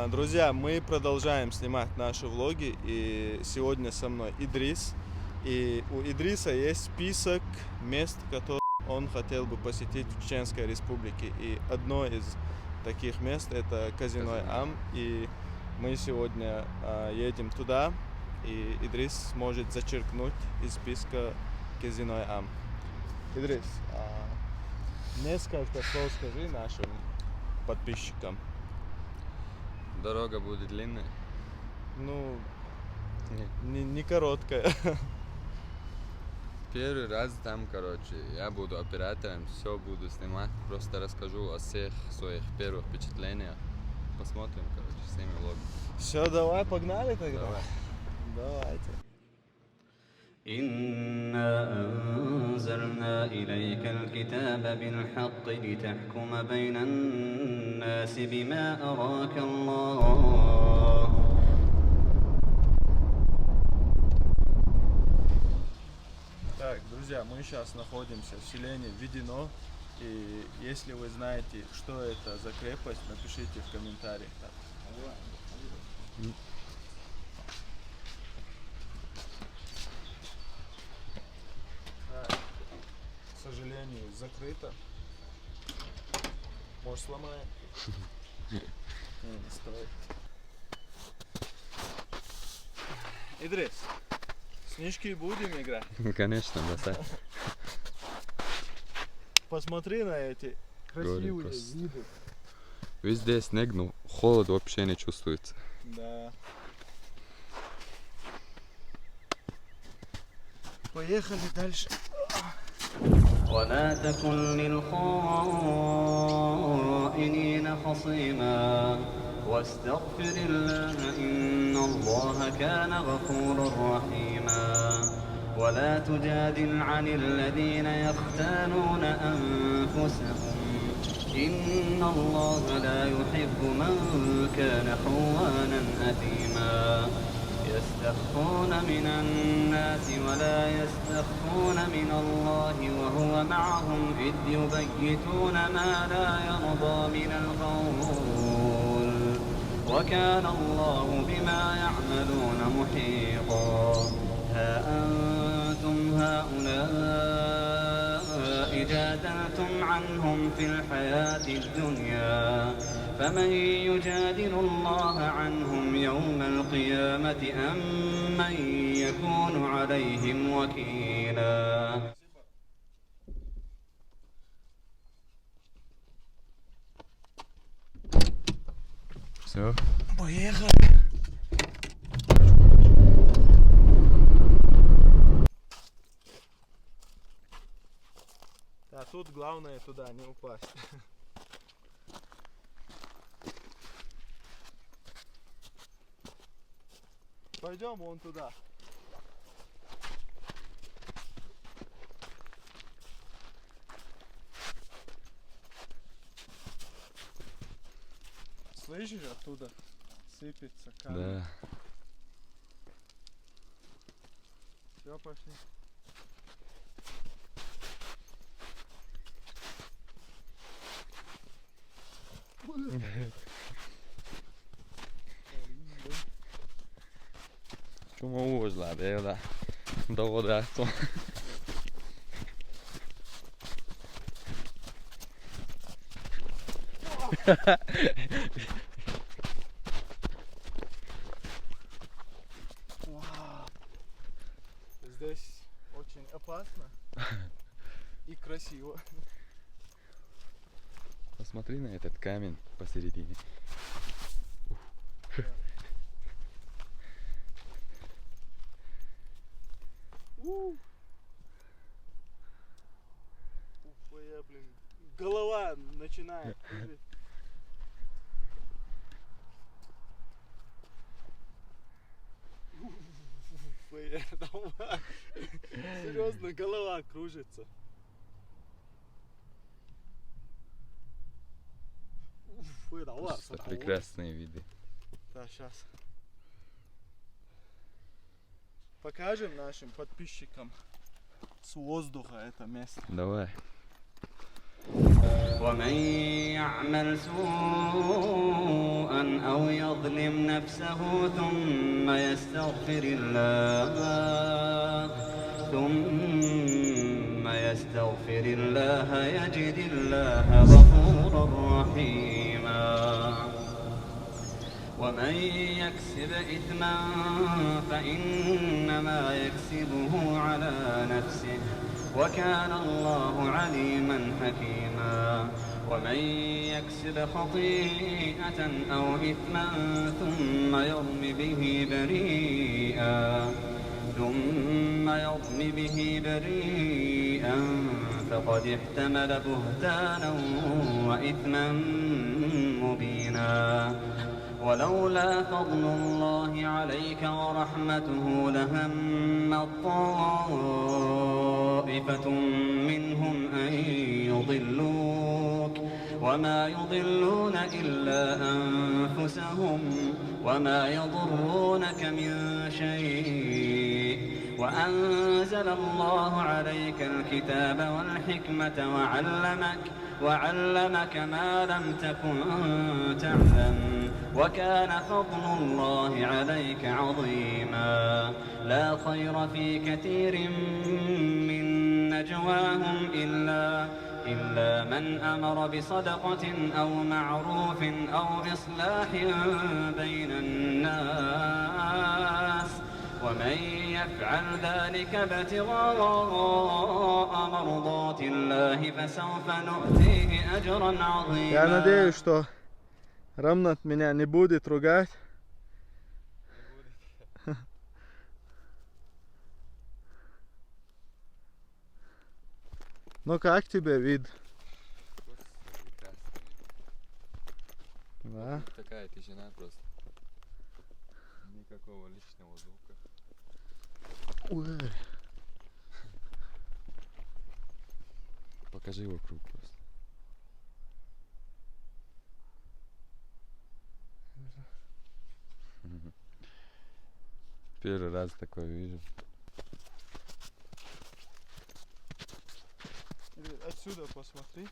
Друзья, мы продолжаем снимать наши влоги, и сегодня со мной Идрис. И у Идриса есть список мест, которые он хотел бы посетить в Чеченской Республике. И одно из таких мест это Козиной-Ам. И мы сегодня едем туда, и Идрис сможет зачеркнуть из списка Козиной-Ам. Идрис, несколько слов скажи нашим подписчикам. Дорога будет длинная? Ну, не короткая. Первый раз там, я буду оператором, все буду снимать, просто расскажу о всех своих первых впечатлениях. Посмотрим, снимем влог. Все, давай, погнали тогда. Давай. Давайте. إنا أنزلنا إليك الكتاب بالحق لتحكم بين الناس بما أراك الله. Так, друзья, мы сейчас находимся в селении Ведено. И если вы знаете, что это за крепость, напишите в комментариях. К сожалению, закрыто. Может, сломаем? Не стоит. Идрис, снежки будем играть? Конечно, да. Посмотри на эти красивые просто. виды. Везде снег, но холод вообще не чувствуется. Да. Поехали дальше. ولا تكن للخائنين خصيما واستغفر الله إن الله كان غفورا رحيما ولا تجادل عن الذين يختانون أنفسهم إن الله لا يحب من كان خوانا أثيما يستخفون من الناس ولا يستخفون من الله وهو معهم إذ يبيتون ما لا يرضى من القول وكان الله بما يعملون محيطا ها أنتم هؤلاء جادلتم عنهم في الحياة الدنيا فمن يجادل الله عنهم يوم القيامة أم من يكون عليهم وكيلا. Все. Поехали. А тут главное туда не упасть. Пойдем вон туда. Слышишь, оттуда сыпется камень. Да. Все, пошли. Csomó ózslád él, de odászom. Здесь очень опасно и красиво. Посмотри на этот камень посередине. Я, блин, голова начинает. Серьезно, голова кружится. Просто прекрасные виды. Да, сейчас. Покажем нашим подписчикам с воздуха это место. Давай. ومن يعمل سوءا أو نفسه ثم يستغفر الله يجد الله غفورا رحيما. ومن يكسب إثما فإنما يكسبه على نفسه وكان الله عليما حكيما. ومن يكسب خطيئة أو إثما ثم يرم به بريئا فقد احتمل بهتانا وإثما مبينا. ولولا فضل الله عليك ورحمته لهم طائفة منهم أن يضلوك وما يضلون إلا أنفسهم وما يضرونك من شيء. وأنزل الله عليك الكتاب والحكمة وعلمك ما لم تكن تعلم وكان فضل الله عليك عظيما. لا خير في كثير من نجواهم إلا من أمر بصدقة أو معروف أو إصلاح بين الناس ومن يفعل ذلك ابتغاء مرضات الله فسوف نؤتيه أجرا عظيما. Я надеюсь, что Рамнат меня не будет ругать. Ну как тебе вид? Да. Такая тишина просто. Никакого личного звука. Ой. Покажи вокруг просто. Первый раз такое вижу. Отсюда посмотри.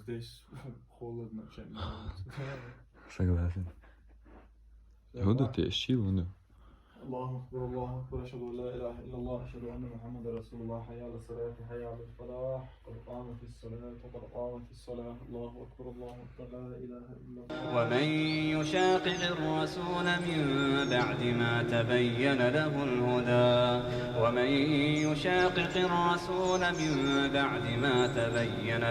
Здесь холодно, чем на улице. Согласен. Будут еще вон. الله أكبر الله أكبر أشهد أن لا إله إلا الله أشهد أن محمدا رسول الله حي على الصلاة حي على الفلاح قد قامت الصلاة وقد قامت الصلاة الله أكبر الله أكبر لا إله إلا الله. ومن يشاقق الرسول من بعد ما تبين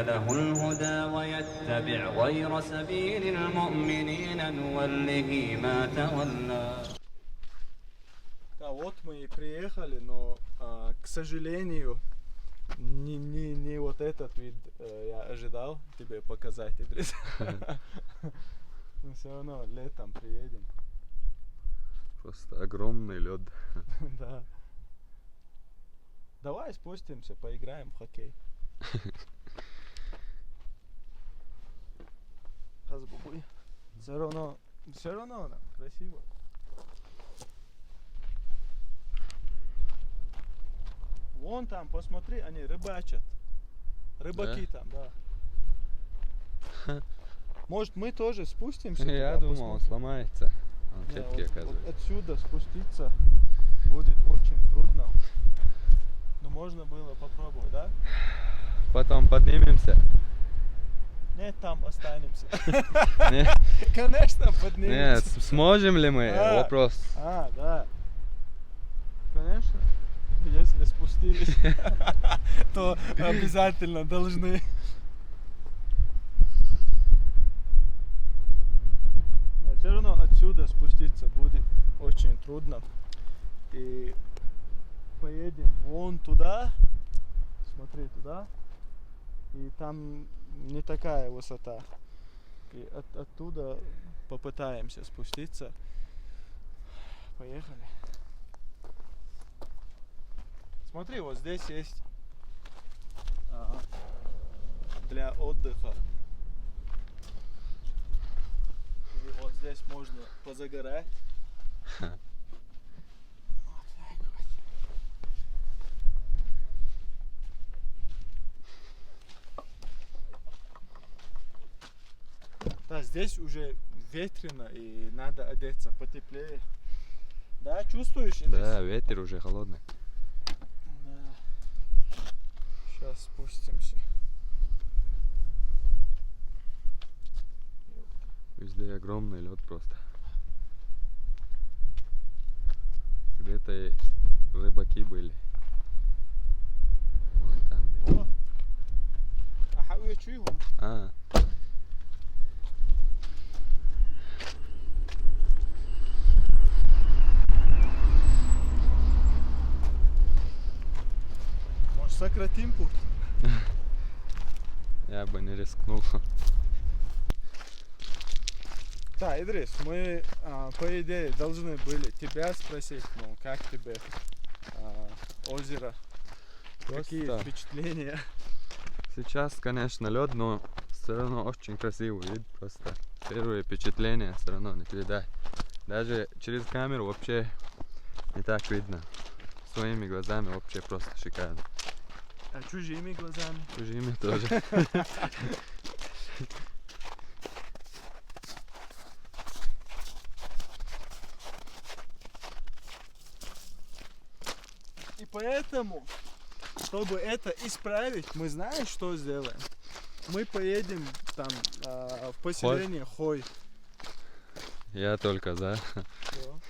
له الهدى ويتبع غير سبيل المؤمنين نوله ما تولى. Да, вот мы и приехали, но, к сожалению, не вот этот вид я ожидал тебе показать, Идрис. Но все равно летом приедем. Просто огромный лед. Да. Давай спустимся, поиграем в хоккей. Хазбубуй. Все равно нам красиво. Вон там, посмотри, они рыбачат. Рыбаки Да? там, да. Может, мы тоже спустимся? Я туда, думал, он посмотрим? сломается. Он Не, крепкий, вот оказывается. отсюда спуститься будет очень трудно. Но можно было попробовать, да? Потом поднимемся. Нет, там останемся. Нет, Конечно, нет, поднимемся. сможем ли мы? А. Вопрос. Да. Конечно. Если спустились, то обязательно должны. Все равно отсюда отсюда спуститься будет очень трудно. И поедем вон туда, смотри туда, и там не такая высота. И оттуда попытаемся спуститься. Поехали. Смотри, вот здесь есть для отдыха. И вот здесь можно позагорать. Вот так вот. Да, здесь уже ветрено и надо одеться потеплее. Да, чувствуешь? Да, ветер уже холодный. Да. Сейчас спустимся. Везде огромный лед просто. Где-то и рыбаки были. Вон там где. О, أحاول أشويهم. А, Может, сократим путь? я бы не рискнул. Да, Идрис, мы, по идее, должны были тебя спросить, ну, как тебе озеро, какие Просто впечатления? сейчас, конечно, лед, но все равно очень красивый вид. Просто первые впечатления все равно не передать. Даже через камеру вообще не так видно. Своими глазами вообще просто шикарно. А чужими глазами? Чужими тоже. И поэтому, чтобы это исправить, мы знаем, что сделаем. Мы поедем там в поселение Хой. Я только за. Всё.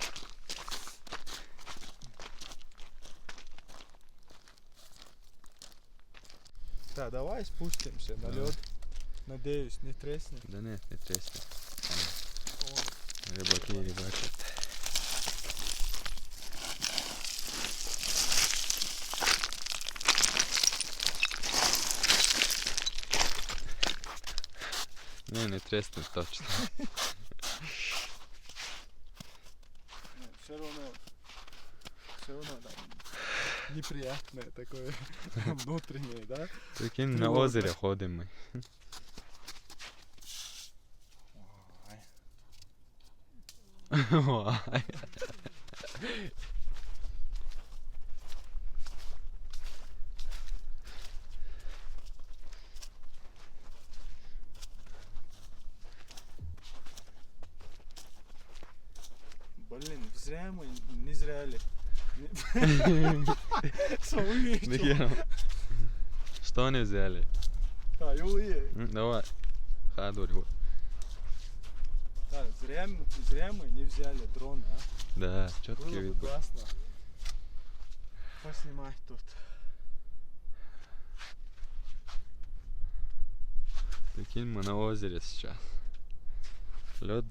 Да, давай спустимся на Давай. лед. Надеюсь, не треснет. Да нет, не треснет. О, Рыбаки рыбачат. Не треснет точно. все равно там неприятное такое внутреннее, да? Прикинь, на Тревога. озере ходим мы. Ой. Блин, зря мы не зря ли. Нихера. Что они взяли? Да, Юлия. Давай. Ходорь. Да, зря мы не взяли дрон, а? Да, четкий Было вид бы был. классно поснимать тут. Прикинь, мы на озере сейчас. Лед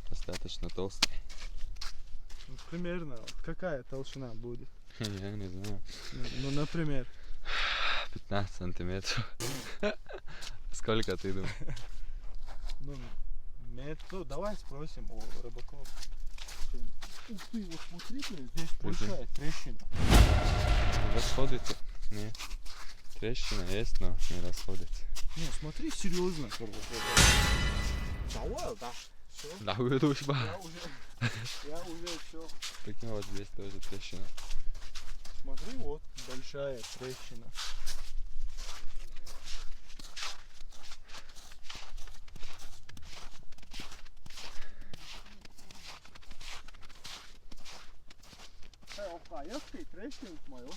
достаточно толстый. Ну, примерно, какая толщина будет? Я не знаю. Ну, например. 15 сантиметров. Сколько ты думаешь? Ну, ну, давай спросим у рыбаков. Ух ты, вот смотри, блин, здесь большая трещина. Расходится? Нет. Трещина есть, но не расходится. Не, смотри, серьезно. Давай, да. Все. Да, уйдешь, ба. Я уже все. Прикинь, вот здесь тоже трещина. Смотри, вот большая трещина. Опа, трещина мою.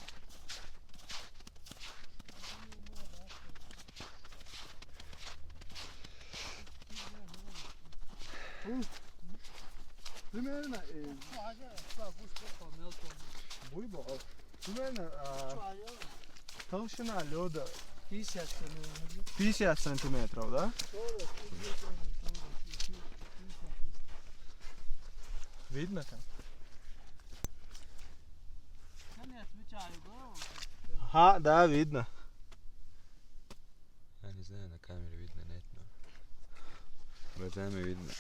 Примерно, примерно толщина лёда 50 сантиметров, да? Видно там? Да, видно. Я не знаю, на камере видно, нет, но глазами видно.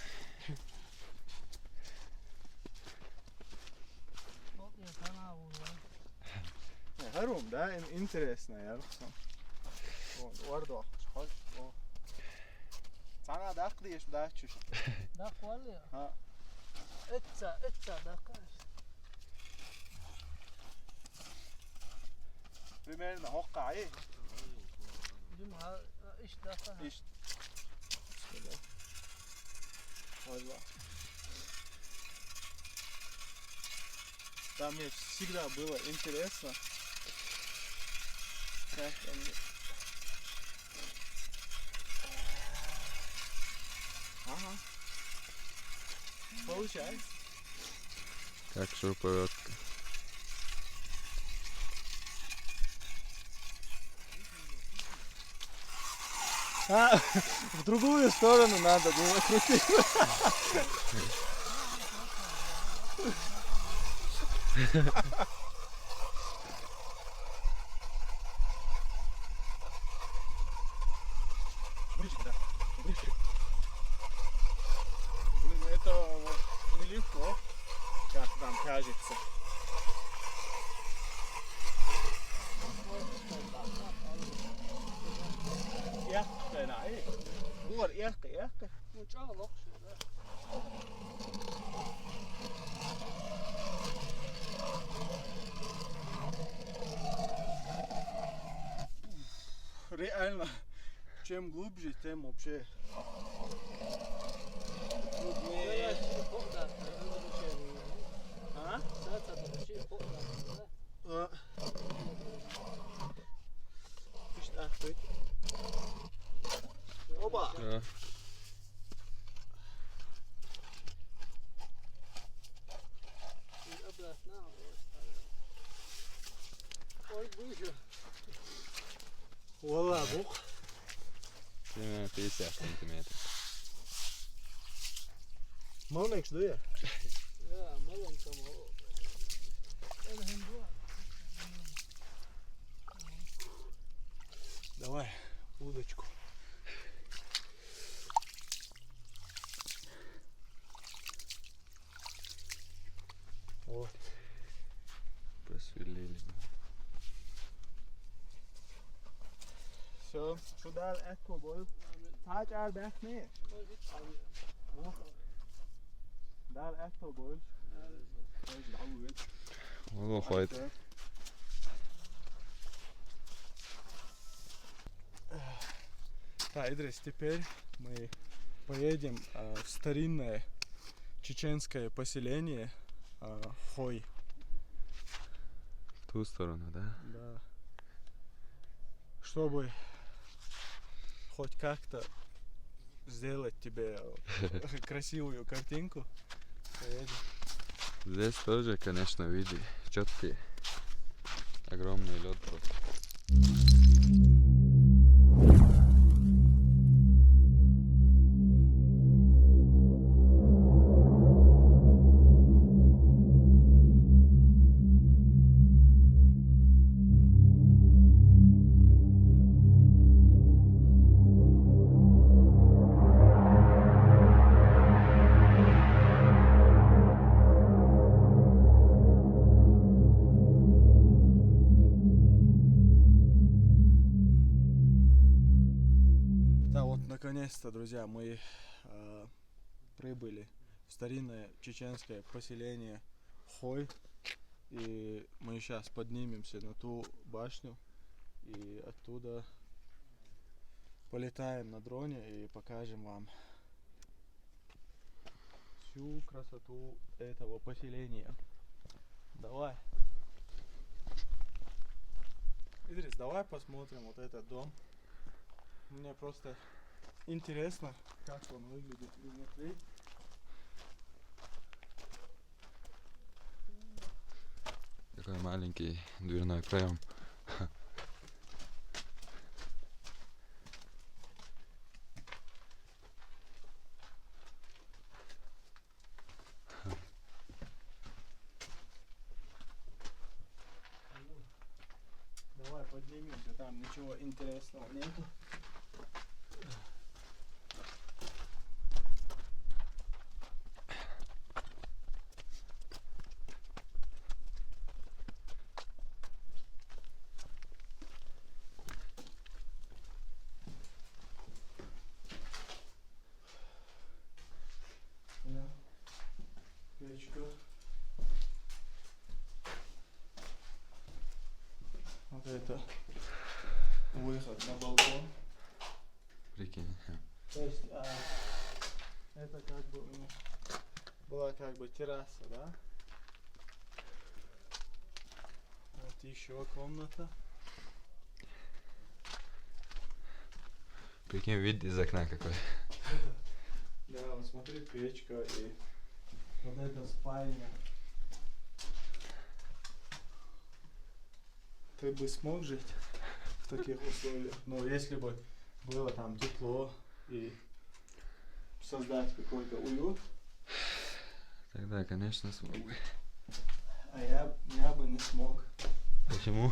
Харум, да, интересно, я Orada bak. Sana da aklı daha çeşit. داق ولا Ha. اتسع داقاش Примерно hokka'yı. جمعة ايش داقاها İşte. Bismillah. Valla. Там мне всегда было интересно, как они... Ага. Получается. Как шуруповертка. А, в другую сторону надо было крутить. Блин, это нелегко, как нам кажется. Ehke, nej. Går ehke. وجعلق Реально, чем глубже, тем вообще труднее. А? İşte artık. Oba. Ja. Valla bok. Примерно 50 сантиметров. Малмекс дуя. Давай удочку. Вот. Просверлили. Все, сюда эко бой. Taç er bekne. Daar echo boy. Ого, хватит. Да, Идрис, теперь мы поедем в старинное чеченское поселение Хой. В ту сторону, да? Да. Чтобы хоть как-то сделать тебе красивую картинку, поедем. Здесь тоже, конечно, виды четкие. Огромный лед просто. Наконец-то, друзья, мы прибыли в старинное чеченское поселение Хой. И мы сейчас поднимемся на ту башню и оттуда полетаем на дроне и покажем вам всю красоту этого поселения. Давай. Идрис, давай посмотрим вот этот дом. Мне просто интересно, как он выглядит изнутри. Такой маленький дверной проем. поднимемся, там ничего интересного нету. Да. Печка. Вот это выход на балкон. Прикинь. То есть это как бы у них была как бы терраса, да? Вот еще комната. Прикинь, вид из окна какой. Да, вот смотри, печка и вот эта спальня. Ты бы смог жить в таких условиях? Ну, если бы было там тепло и создать какой-то уют, Тогда, конечно, смог бы. а я бы не смог. Почему?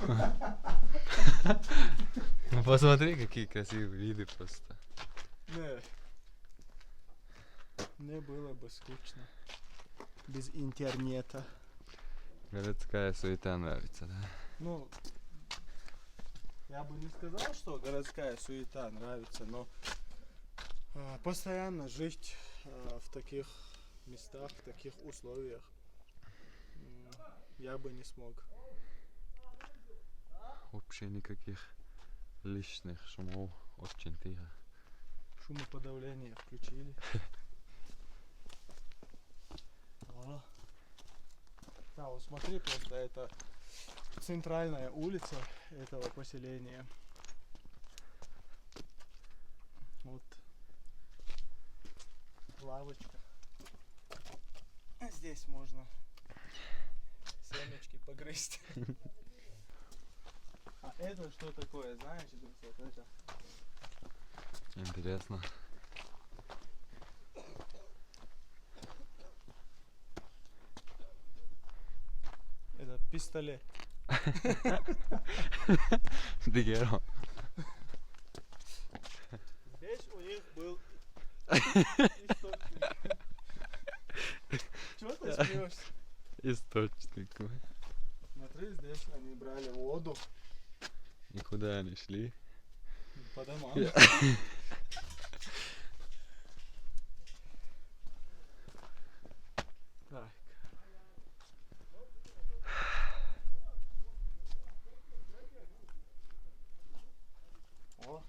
Ну посмотри, какие красивые виды просто. Не. Мне было бы скучно. Без интернета. Городская суета нравится, да? Ну, я бы не сказал, что городская суета нравится, но постоянно жить в таких местах, в таких условиях я бы не смог. Вообще никаких лишних шумов, очень тихо. Шумоподавление включили. Да, вот смотри, просто это центральная улица этого поселения. Вот лавочка. Здесь можно семечки погрызть. А это что такое, знаешь, вот это? Интересно. Это пистолет. Дигеро. Здесь у них был источник. Чего ты смеешься? Источник. Смотри, здесь они брали воду И куда они шли? по домам. Так. О.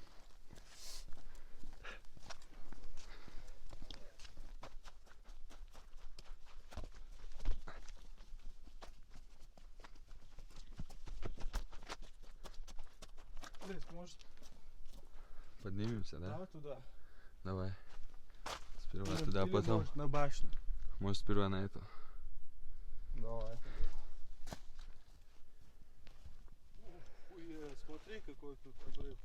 Блин, может, Поднимемся, да? да, туда? Давай. Сперва Или- туда, или потом. может на башню. Может сперва на эту. Давай. Хуя, смотри, какой тут обрыв.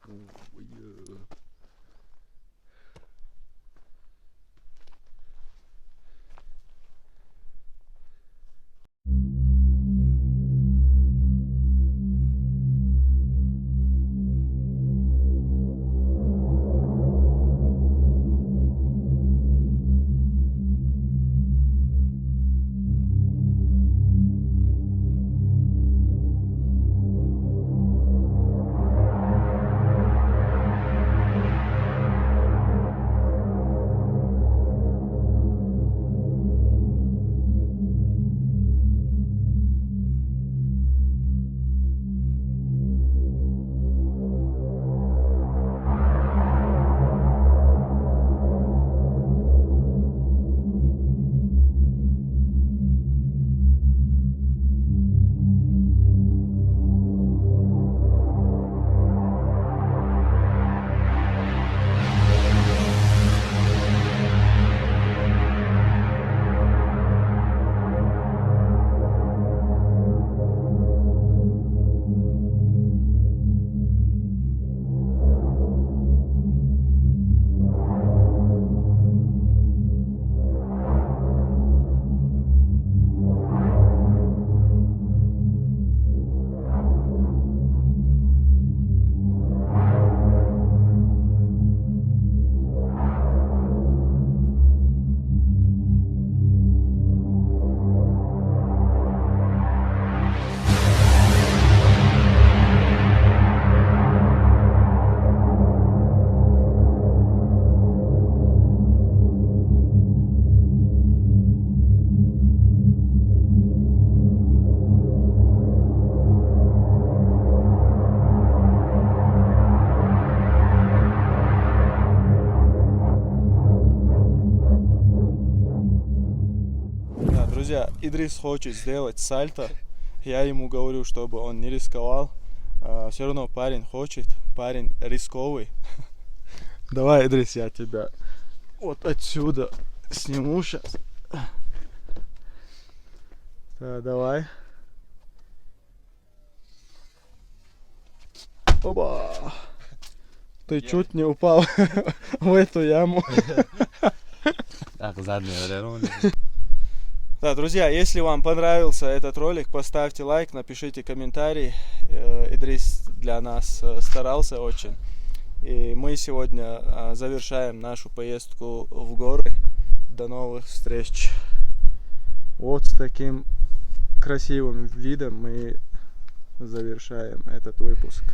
Ой, друзья, Идрис хочет сделать сальто. Я ему говорю, чтобы он не рисковал. Все равно парень хочет, парень рисковый. Давай, Идрис, я тебя вот отсюда сниму сейчас. Да, давай. Оба! Ты чуть не упал в эту яму. Так, задняя ролик. Да, друзья, если вам понравился этот ролик, поставьте лайк, напишите комментарий. Идрис для нас старался очень. И мы сегодня завершаем нашу поездку в горы. До новых встреч. Вот с таким красивым видом мы завершаем этот выпуск.